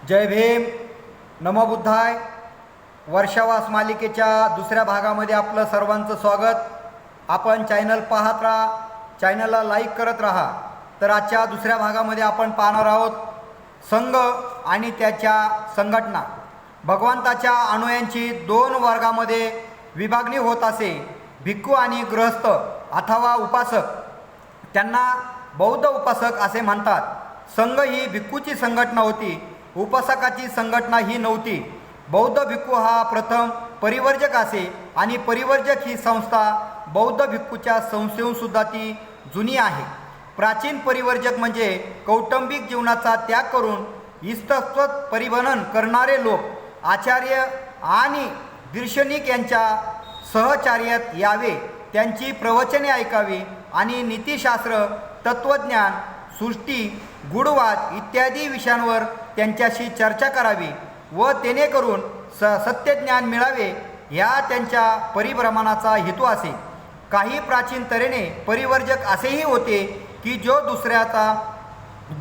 जय भीम, नमो बुद्धाय. वर्षावास मालिकेच्या दुसऱ्या भागामध्ये आपलं सर्वांचं स्वागत. आपण चॅनल पाहत राहा, चॅनलला लाईक करत राहा. तर आजच्या दुसऱ्या भागामध्ये आपण पाहणार आहोत संघ आणि त्याच्या संघटना. भगवंताच्या अनुयायांची दोन वर्गामध्ये विभागणी होत असे, भिक्खू आणि गृहस्थ अथवा उपासक. त्यांना बौद्ध उपासक असे म्हणतात. संघ ही भिक्खूची संघटना होती, उपासकाची संघटना ही नव्हती. बौद्ध भिक्खू हा प्रथम परिवर्जक असे आणि परिवर्जक ही संस्था बौद्ध भिक्खूच्या संस्थेहूनसुद्धा ती जुनी आहे. प्राचीन परिवर्जक म्हणजे कौटुंबिक जीवनाचा त्याग करून इस्तस्वत परिवहन करणारे लोक. आचार्य आणि दार्शनिक यांच्या सहचार्यात यावे, त्यांची प्रवचने ऐकावी आणि नीतिशास्त्र, तत्त्वज्ञान, सृष्टी, गूढवाद इत्यादी विषयांवर त्यांच्याशी चर्चा करावी व जेणेकरून सत्यज्ञान मिळावे, ह्या त्यांच्या परिभ्रमणाचा हेतू असे. काही प्राचीन तऱ्हेने परिवर्जक असेही होते की जो दुसऱ्याचा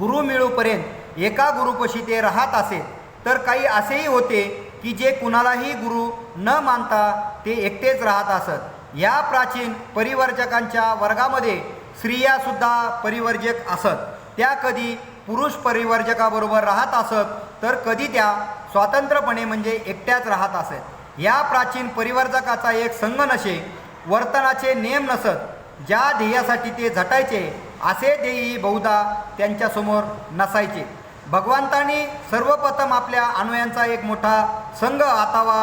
गुरु मिळूपर्यंत एका गुरुपाशी ते राहत असे. तर काही असेही होते की जे कुणालाही गुरु न मानता ते एकटेच राहत असत. या प्राचीन परिवर्जकांच्या वर्गामध्ये स्त्रियासुद्धा परिवर्जक असत. त्या कधी पुरुष परिवर्जकाबरोबर राहत असत, तर कधी त्या स्वतंत्रपणे म्हणजे एकट्याच राहत असत. या प्राचीन परिवर्जकाचा एक संघ नसे, वर्तनाचे नियम नसत. ज्या ध्येयासाठी ते झटायचे असे ध्येयही बहुधा त्यांच्यासमोर नसायचे. भगवंतांनी सर्वप्रथम आपल्या अनुयायांचा एक मोठा संघ अथवा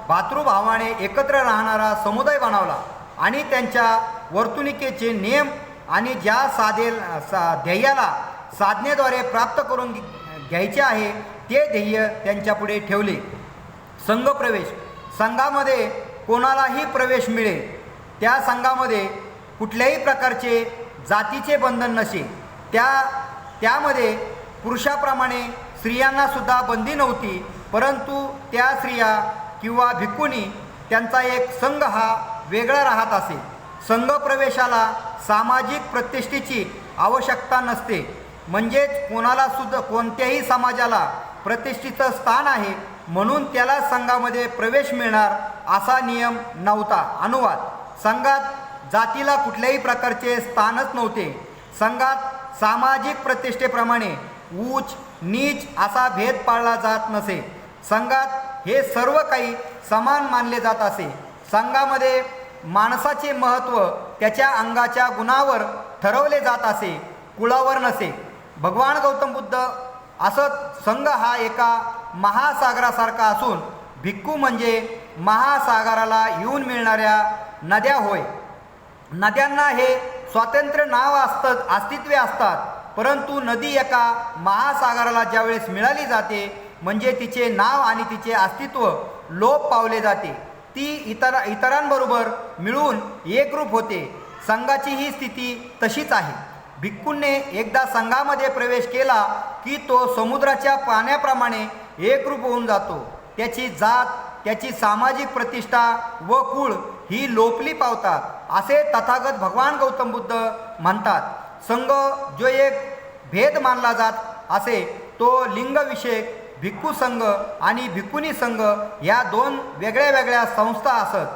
भातृभावाने एकत्र राहणारा समुदाय बनवला आणि त्यांच्या वर्तणुकीचे नियम आणि ज्या ध्येयाला साधनेद्वारे प्राप्त करून घ्यायचे आहे ते ध्येय त्यांच्यापुढे ठेवले. संघ प्रवेश. संघामध्ये कोणालाही प्रवेश मिळेल. त्या संघामध्ये कुठल्याही प्रकारचे जातीचे बंधन नसे. त्यामध्ये पुरुषाप्रमाणे स्त्रियांनासुद्धा बंदी नव्हती, परंतु त्या स्त्रिया किंवा भिक्खुनी त्यांचा एक संघ हा वेगळा राहत असे. संघ प्रवेशाला सामाजिक प्रतिष्ठेची आवश्यकता नसते. म्हणजेच कोणालासुद्धा कोणत्याही समाजाला प्रतिष्ठेचं स्थान आहे म्हणून त्याला संघामध्ये प्रवेश मिळणार असा नियम नव्हता. अनुवाद. संघात जातीला कुठल्याही प्रकारचे स्थानच नव्हते. संघात सामाजिक प्रतिष्ठेप्रमाणे उच्च नीच असा भेद पाळला जात नसे. संघात हे सर्व काही समान मानले जात असे. संघामध्ये माणसाचे महत्त्व त्याच्या अंगाच्या गुणावर ठरवले जात असे, कुळावर नसे. भगवान गौतम बुद्ध असत संघ हा एका महासागरासारखा असून भिक्खू म्हणजे महासागराला येऊन मिळणाऱ्या नद्या होय. नद्यांना हे स्वातंत्र्य नाव अस्तित्वे असतात, परंतु नदी एका महासागराला ज्यावेळेस मिळाली जाते म्हणजे तिचे नाव आणि तिचे अस्तित्व लोप पावले जाते. ती इतरांबरोबर मिळून एकरूप होते. संघाची ही स्थिती तशीच आहे. भिक्खूंनी एकदा संघामध्ये प्रवेश केला की तो समुद्राच्या पाण्याप्रमाणे एकरूप होऊन जातो. त्याची जात, त्याची सामाजिक प्रतिष्ठा व कुळ ही लोपली पावतात असे तथागत भगवान गौतम बुद्ध म्हणतात. संघ जो एक भेद मानला जात असे तो लिंगविषयक भिक्खू संघ आणि भिक्खुनी संघ या दोन वेगळ्या वेगळ्या संस्था असत.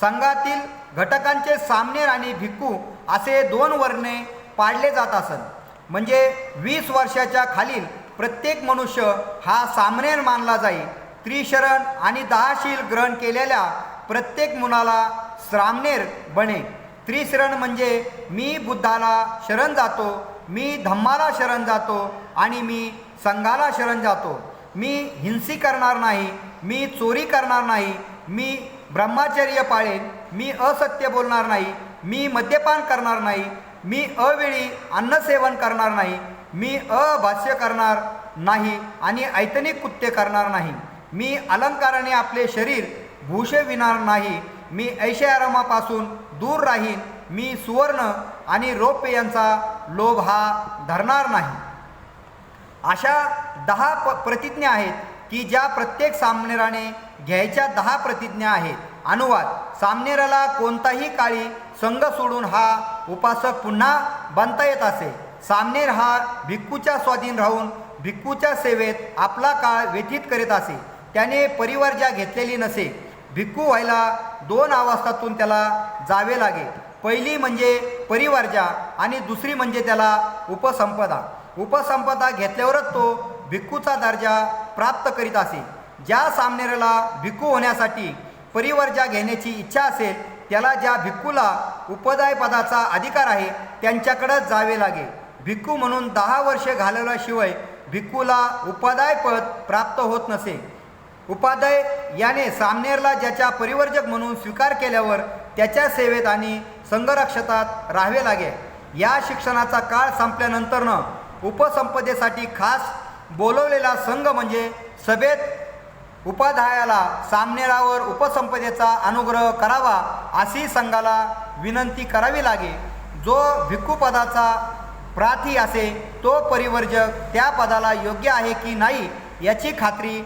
संघातील घटकांचे सामनेर आणि भिक्खू असे दोन वर्णे पाडले जात असत. म्हणजे 20 वर्षाच्या खालील प्रत्येक मनुष्य हा सामनेर मानला जाईल. त्रिशरण आणि 10 शील ग्रहण केलेल्या प्रत्येक मुलाला सामनेर बने. त्रिशरण म्हणजे मी बुद्धाला शरण जातो, मी धम्माला शरण जातो आणि मी संघाला शरण जातो. मी हिंसी करणार नाही, मी चोरी करणार नाही, मी ब्रह्मचर्य पाळेन, मी असत्य बोलणार नाही, मी मद्यपान करणार नाही, मी अवेळी अन्नसेवन करणार नाही, मी अभाष्य करणार नाही आणि ऐतनिक कृत्य करणार नाही, मी अलंकाराने आपले शरीर भूषविणार नाही, मी ऐषारामापासून दूर राहीन, मी सुवर्ण आणि रौप्य यांचा लोभ हा धरणार नाही. अशा 10 प्रतिज्ञा आहेत की ज्या प्रत्येक सामनेराने घ्यायच्या 10 प्रतिज्ञा आहेत. अनुवाद. सामनेराला कोणताही काळी संघ सोडून हा उपासक पुन्हा बनता येत असे. सामनेर हा भिक्खूच्या स्वाधीन राहून भिक्खूच्या सेवेत आपला काळ व्यतीत करीत असे. त्याने परिवर्जा घेतलेली नसे. भिक्खू व्हायला 2 अवस्थातून त्याला जावे लागे. पहिली म्हणजे परिवर्जा आणि दुसरी म्हणजे त्याला उपसंपदा. उपसंपदा घेतल्यावरच तो भिक्खूचा दर्जा प्राप्त करीत असे. ज्या सामनेरला भिक्खू होण्यासाठी परिवर्जा घेण्याची इच्छा असेल त्याला ज्या भिक्खूला उपदाय पदाचा अधिकार आहे त्यांच्याकडेच जावे लागे. भिक्खू म्हणून 10 वर्षे घालवल्याशिवाय भिक्खूला उपादाय पद प्राप्त होत नसे. उपाध्याय याने सामनेरला ज्याच्या परिवर्जक म्हणून स्वीकार केल्यावर त्याच्या सेवेत आणि संघरक्षतात राहावे लागे. या शिक्षणाचा काळ संपल्यानंतरनं उपसंपदेसाठी खास बोलवलेला संघ म्हणजे सभेत उपाध्यायाला सामनेरावर उपसंपदेचा अनुग्रह करावा अशी संघाला विनंती करावी लागे. जो भिक्खूपदाचा प्रार्थी असे तो परिवर्जक त्या पदाला योग्य आहे की नाही याची खात्री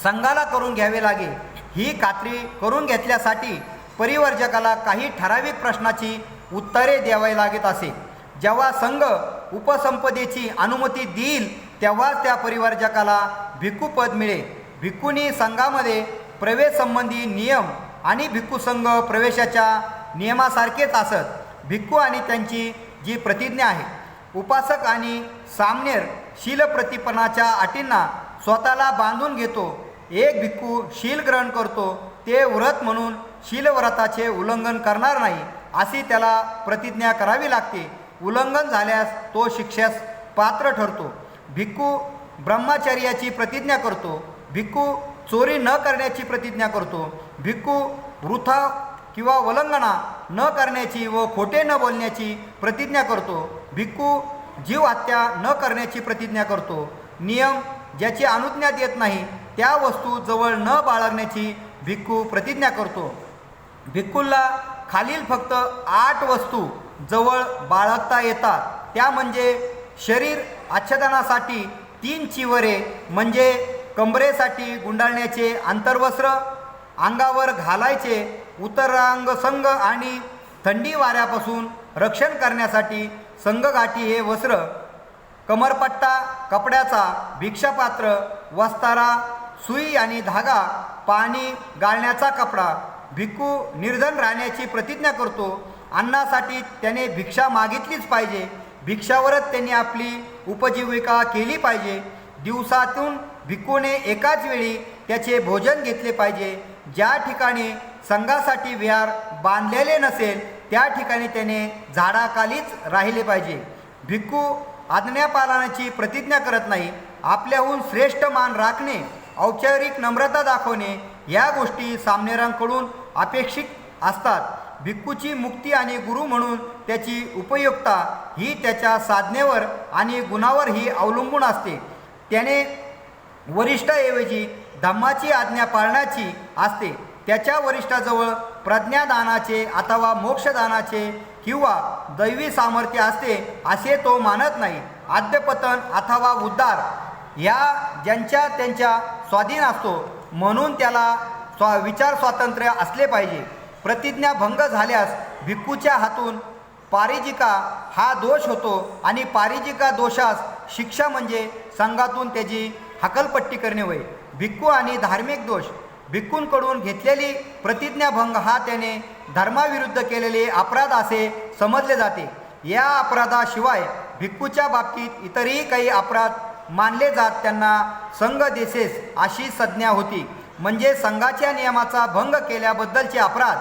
संघाला करून घ्यावे लागे. ही खात्री करून घेतल्यासाठी परिवर्जकाला काही ठराविक प्रश्नाची उत्तरे द्यावी लागत असे. जेव्हा संघ उपसंपदेची अनुमती देईल तेव्हाच त्या परिवर्जकाला भिक्खूपद मिळेल. भिक्खूंनी संघामध्ये प्रवेशसंबंधी नियम आणि भिक्खू संघ प्रवेशाच्या नियमासारखेच असत. भिक्खू आणि त्यांची जी प्रतिज्ञा आहे. उपासक आणि सामनेर शीलप्रतिपन्नाच्या अटींना स्वतःला बांधून घेतो. एक भिक्खू शील ग्रहण करतो ते व्रत म्हणून शीलव्रताचे उल्लंघन करणार नाही अशी त्याला प्रतिज्ञा करावी लागते. उल्लंघन झाल्यास तो शिक्षेस पात्र ठरतो. भिक्खू ब्रह्मचर्याची प्रतिज्ञा करतो. भिक्खू चोरी न करण्याची प्रतिज्ञा करतो. भिक्खू वृथा किंवा उल्लंघना न करण्याची व खोटे न बोलण्याची प्रतिज्ञा करतो. भिक्खू जीव हत्या न करण्याची प्रतिज्ञा करतो. नियम ज्याची अनुज्ञा देत नाही त्या वस्तू जवळ न बाळगण्याची भिक्खू प्रतिज्ञा करतो. भिक्खूला खालील फक्त 8 वस्तू जवळ बाळगता येतात. त्या म्हणजे शरीर आच्छादनासाठी 3 चिवरे म्हणजे कंबरेसाठी गुंडाळण्याचे अंतर्वस्त्र, अंगावर घालायचे उत्तरांग संघ आणि थंडी वाऱ्यापासून रक्षण करण्यासाठी संघगाठी हे वस्त्र, कमरपट्टा कपड्याचा, भिक्षापात्र, वस्तारा, सुई आणि धागा, पाणी गाळण्याचा कपडा. भिक्खू निर्धन राहण्याची प्रतिज्ञा करतो. अन्नासाठी त्याने भिक्षा मागितलीच पाहिजे. भिक्षावरच त्यांनी आपली उपजीविका केली पाहिजे. दिवसातून भिक्खूने एकाच वेळी त्याचे भोजन घेतले पाहिजे. ज्या ठिकाणी संघासाठी विहार बांधलेले नसेल त्या ठिकाणी त्याने झाडाखालीच राहिले पाहिजे. भिक्खू आज्ञापालनाची प्रतिज्ञा करत नाही. आपल्याहून श्रेष्ठ मान राखणे, औपचारिक नम्रता दाखवणे या गोष्टी सामनेरांकडून अपेक्षित असतात. भिक्खूची मुक्ती आणि गुरु म्हणून त्याची उपयुक्तता ही त्याच्या साधनेवर आणि गुणावरही अवलंबून असते. त्याने वरिष्ठाऐवजी धम्माची आज्ञा पाळण्याची असते. त्याच्या वरिष्ठाजवळ प्रज्ञादानाचे अथवा मोक्षदानाचे किंवा दैवी सामर्थ्य असते असे तो मानत नाही. अद्यपतन अथवा उद्धार ह्या ज्यांच्या त्यांच्या स्वाधीन असतो म्हणून त्याला विचार स्वातंत्र्य असले पाहिजे. प्रतिज्ञा भंग झाल्यास भिक्खूच्या हातून पारिजिका हा दोष होतो आणि पारिजिका दोषास शिक्षा म्हणजे संघातून त्याची हकलपट्टी करणे होय. भिक्खू आणि धार्मिक दोष. भिक्खूंकडून घेतलेली प्रतिज्ञाभंग हा त्याने धर्माविरुद्ध केलेले अपराध असे समजले जाते. या अपराधाशिवाय भिक्खूच्या बाबतीत इतरही काही अपराध मानले जात त्यांना संघ देशेस अशी संज्ञा होती. म्हणजे संघाच्या नियमाचा भंग केल्याबद्दलचे अपराध.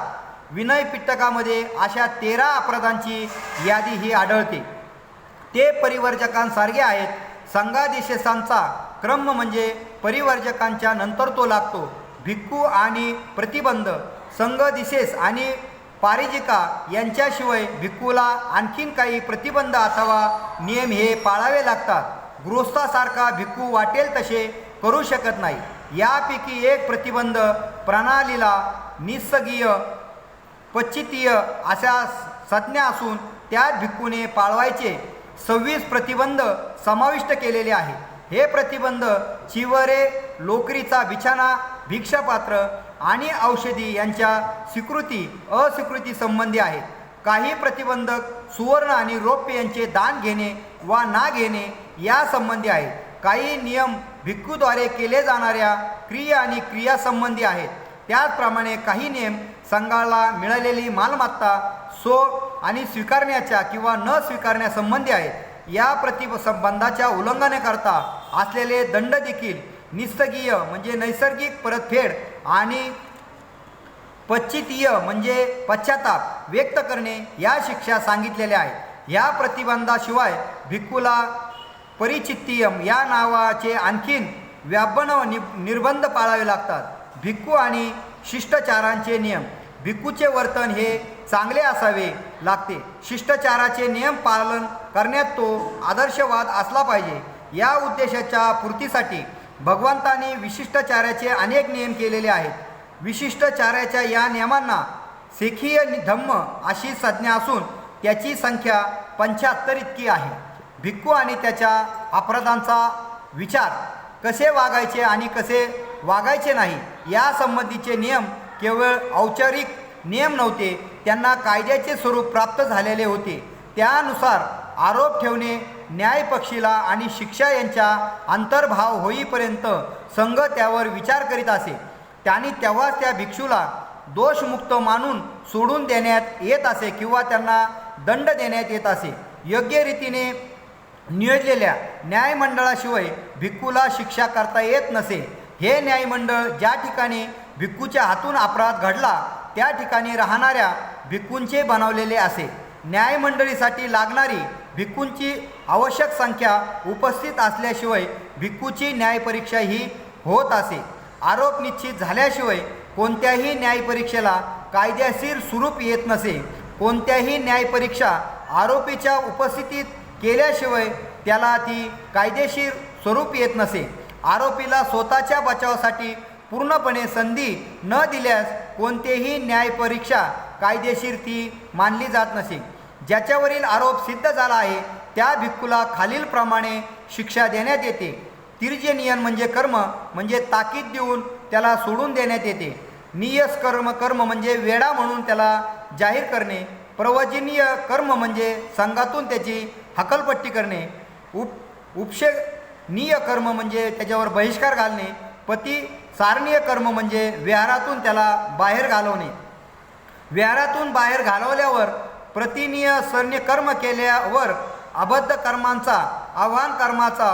विनय पिटकामध्ये अशा 13 अपराधांची यादी ही आढळते. ते परिवर्जकांसारखे आहेत. संघादेशेसांचा क्रम म्हणजे परिवर्जकांच्या नंतर तो लागतो. भिक्खू आणि प्रतिबंध. संघदिशेस आणि पारिजिका यांच्याशिवाय भिक्खूला आणखीन काही प्रतिबंध अथवा नियम हे पाळावे लागतात. गृहस्थासारखा भिक्खू वाटेल तसे करू शकत नाही. यापैकी एक प्रतिबंध प्रणालीला निस्सगीय पच्चितीय अशा संज्ञा असून त्यात भिक्खूने पाळवायचे 26 प्रतिबंध समाविष्ट केलेले आहे. हे प्रतिबंध चिवरे, लोकरीचा बिछाना, भिक्षापात्र आणि औषधी यांच्या स्वीकृती अस्वीकृती संबंधी आहेत. काही प्रतिबंधक सुवर्ण आणि रौप्य यांचे दान घेणे वा ना घेणे या संबंधी आहेत. काही नियम भिक्खूद्वारे केले जाणाऱ्या क्रिया आणि क्रियासंबंधी आहेत. त्याचप्रमाणे काही नियम संघाला मिळालेली मालमत्ता सोड आणि स्वीकारण्याच्या किंवा न स्वीकारण्यासंबंधी आहेत. या प्रतिबंधाच्या उल्लंघनाकरता असलेले दंड देखील निस्सगीय म्हणजे नैसर्गिक परतफेड आणि पश्चितीय म्हणजे पश्चाताप व्यक्त करणे या शिक्षा सांगितलेल्या आहेत. या प्रतिबंधाशिवाय भिक्खूला परिचित्तियम या नावाचे आणखीन व्यापन निर्बंध पाळावे लागतात. भिक्खू आणि शिष्टाचारांचे नियम. भिक्खूचे वर्तन हे चांगले असावे लागते. शिष्टाचाराचे नियम पालन करण्यात तो आदर्शवाद असला पाहिजे. या उद्देशाच्या पूर्तीसाठी भगवंतांनी विशिष्टाचाराचे अनेक नियम केलेले आहेत. विशिष्टाचाराच्या या नियमांना सेखीय धम्म अशी संज्ञा असून त्याची संख्या 75 इतकी आहे. भिक्खू आणि त्याच्या अपराधांचा विचार, कसे वागायचे आणि कसे वागायचे नाही यासंबंधीचे नियम केवळ औपचारिक नियम नव्हते, त्यांना कायद्याचे स्वरूप प्राप्त झालेले होते. त्यानुसार आरोप ठेवणे न्यायपक्षीला आणि शिक्षा यांच्या अंतर्भाव होईपर्यंत संघ त्यावर विचार करीत असे. त्यांनी तेव्हाच त्या भिक्षूला दोषमुक्त मानून सोडून देण्यात येत असे किंवा त्यांना दंड देण्यात येत असे. योग्य रीतीने नियोजलेल्या न्यायमंडळाशिवाय भिक्खूला शिक्षा करता येत नसे. हे न्यायमंडळ ज्या ठिकाणी भिक्खूच्या हातून अपराध घडला त्या ठिकाणी राहणाऱ्या भिक्खूंचे बनवलेले असे. न्यायमंडळीसाठी लागणारी भिक्खूंची आवश्यक संख्या उपस्थित असल्याशिवाय भिक्खूची न्यायपरीक्षा ही होत असे. आरोप निश्चित झाल्याशिवाय कोणत्याही न्यायपरीक्षेला कायदेशीर स्वरूप येत नसे. कोणत्याही न्यायपरीक्षा आरोपीच्या उपस्थितीत केल्याशिवाय त्याला ती कायदेशीर स्वरूप येत नसे. आरोपीला स्वतःच्या बचावासाठी पूर्णपणे संधी न दिल्यास कोणतेही न्यायपरीक्षा कायदेशीर ती मानली जात नसे. ज्याच्यावरील आरोप सिद्ध झाला आहे त्या भिक्खूला खालीलप्रमाणे शिक्षा देण्यात येते. तिर्जनियन म्हणजे कर्म म्हणजे ताकीद देऊन त्याला सोडून देण्यात येते. नियस कर्म म्हणजे वेडा म्हणून त्याला जाहीर करणे. प्रवचनीय कर्म म्हणजे संघातून त्याची हकलपट्टी करणे. उपशनीय कर्म म्हणजे त्याच्यावर बहिष्कार घालणे. पती सारणीय कर्म म्हणजे विहारातून त्याला बाहेर घालवणे. विहारातून बाहेर घालवल्यावर प्रतिनीय सरण्य कर्म केल्यावर अबद्ध कर्मांचा आव्हान कर्माचा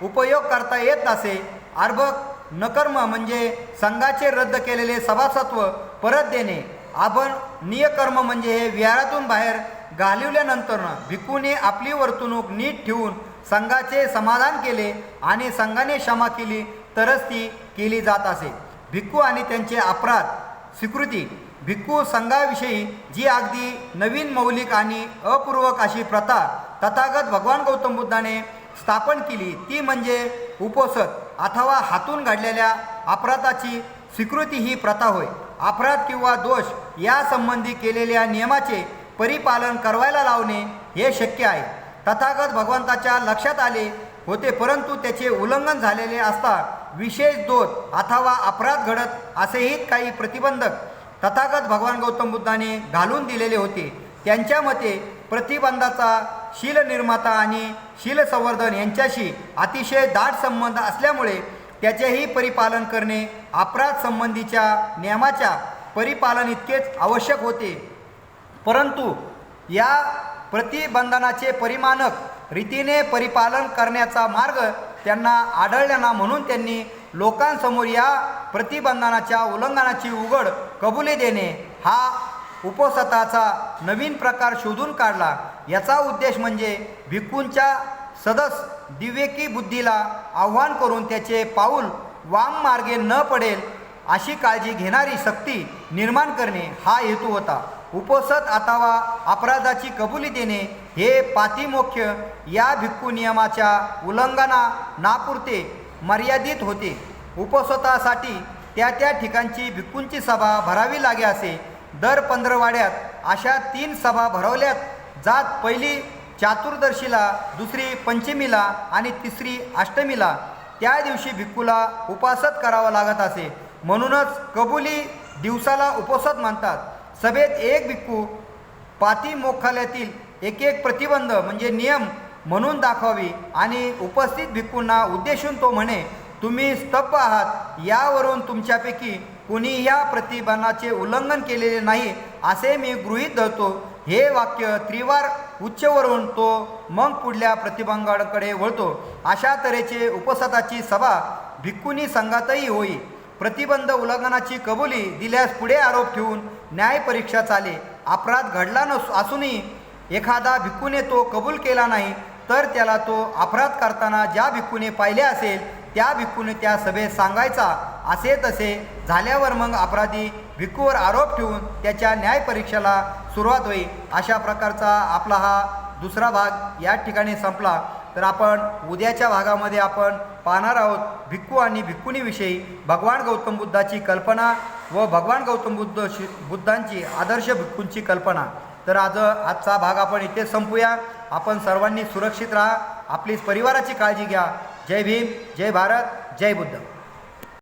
उपयोग करता येत नसे. अर्भक नकर्म म्हणजे संघाचे रद्द केलेले सभासत्व परत देणे. आभरणीय कर्म म्हणजे हे विहारातून बाहेर घालवल्यानंतर भिक्खूने आपली वर्तणूक नीट ठेवून संघाचे समाधान केले आणि संघाने क्षमा केली तरच ती केली जात असे. भिक्खू आणि त्यांचे अपराध स्वीकृती. भिक्खू संघाविषयी जी अगदी नवीन मौलिक आणि अपूर्वक अशी प्रथा तथागत भगवान गौतम बुद्धाने स्थापन केली ती म्हणजे उपोषण अथवा हातून घडलेल्या अपराधाची स्वीकृती ही प्रथा होय. अपराध किंवा दोष यासंबंधी केलेल्या नियमाचे परिपालन करायला लावणे हे शक्य आहे. तथागत भगवंताच्या लक्षात आले होते परंतु त्याचे उल्लंघन झालेले असता विशेष दोष अथवा अपराध घडत असेही काही प्रतिबंधक तथागत भगवान गौतम बुद्धाने घालून दिलेले होते. त्यांच्या मते प्रतिबंधाचा शील निर्माता आणि शील संवर्धन यांच्याशी अतिशय दाट संबंध असल्यामुळे त्याचेही परिपालन करणे अपराध संबंधीच्या नियमाच्या परिपालन इतकेच आवश्यक होते. परंतु या प्रतिबंधनाचे परिमाणक रीतीने परिपालन करण्याचा मार्ग त्यांना आढळला ना म्हणून त्यांनी लोकांसमोर या प्रतिबंधनाच्या उल्लंघनाची उघड कबुली देणे हा उपोषणाचा नवीन प्रकार शोधून काढला. याचा उद्देश म्हणजे भिक्खूंच्या सदस दिव्यकी बुद्धीला आव्हान करून त्याचे पाऊल वाममार्गे न पडेल अशी काळजी घेणारी शक्ती निर्माण करणे हा हेतू होता. उपोषण अथवा अपराधाची कबुली देणे हे पातिमोक्ष या भिक्खू नियमाच्या उल्लंघनापुरते मर्यादित होते. उपोषणासाठी त्या ठिकाणची भिक्खूंची सभा भरावी लागे असे. दर 15 वाड्यात अशा 3 सभा भरवल्यात जात. पहिली चातुर्दशीला, दुसरी पंचमीला आणि तिसरी अष्टमीला. त्या दिवशी भिक्खूला उपासत करावा लागत असे. म्हणूनच कबुली दिवसाला उपोषण म्हणतात. सभेत एक भिक्खू पातिमोक्षालयातील एक प्रतिबंध म्हणजे नियम म्हणून दाखवावी आणि उपस्थित भिक्खूंना उद्देशून तो म्हणे, तुम्ही स्तब्ध आहात, यावरून तुमच्यापैकी कुणी या प्रतिबंधाचे उल्लंघन केलेले नाही असे मी गृहीत धरतो. हे वाक्य त्रिवार उच्चवरून तो मग पुढल्या प्रतिबंधाकडे वळतो. अशा तऱ्हेचे उपसदाची सभा भिक्खुनी संघातही होई. प्रतिबंध उल्लंघनाची कबुली दिल्यास पुढे आरोप ठेवून न्यायपरीक्षा चाले. अपराध घडला असूनही एखादा भिक्खूने तो कबूल केला नाही तर त्याला तो अपराध करताना ज्या भिक्खूने पाहिले असेल त्या भिक्खूने त्या सभेत सांगायचा. असे तसे झाल्यावर मग अपराधी भिक्खूवर आरोप ठेवून त्याच्या न्यायपरीक्षेला सुरुवात होईल. अशा प्रकारचा आपला हा दुसरा भाग या ठिकाणी संपला. तर आपण उद्याच्या भागामध्ये आपण पाहणार आहोत भिक्खू आणि भिक्खुनीविषयी भगवान गौतम बुद्धाची कल्पना व भगवान गौतम बुद्धांची आदर्श भिक्खूंची कल्पना. तर आजचा भाग आपण इथे संपूया. आपण सर्वांनी सुरक्षित राहा, आपली परिवाराची काळजी घ्या. जय भीम, जय भारत, जय बुद्ध.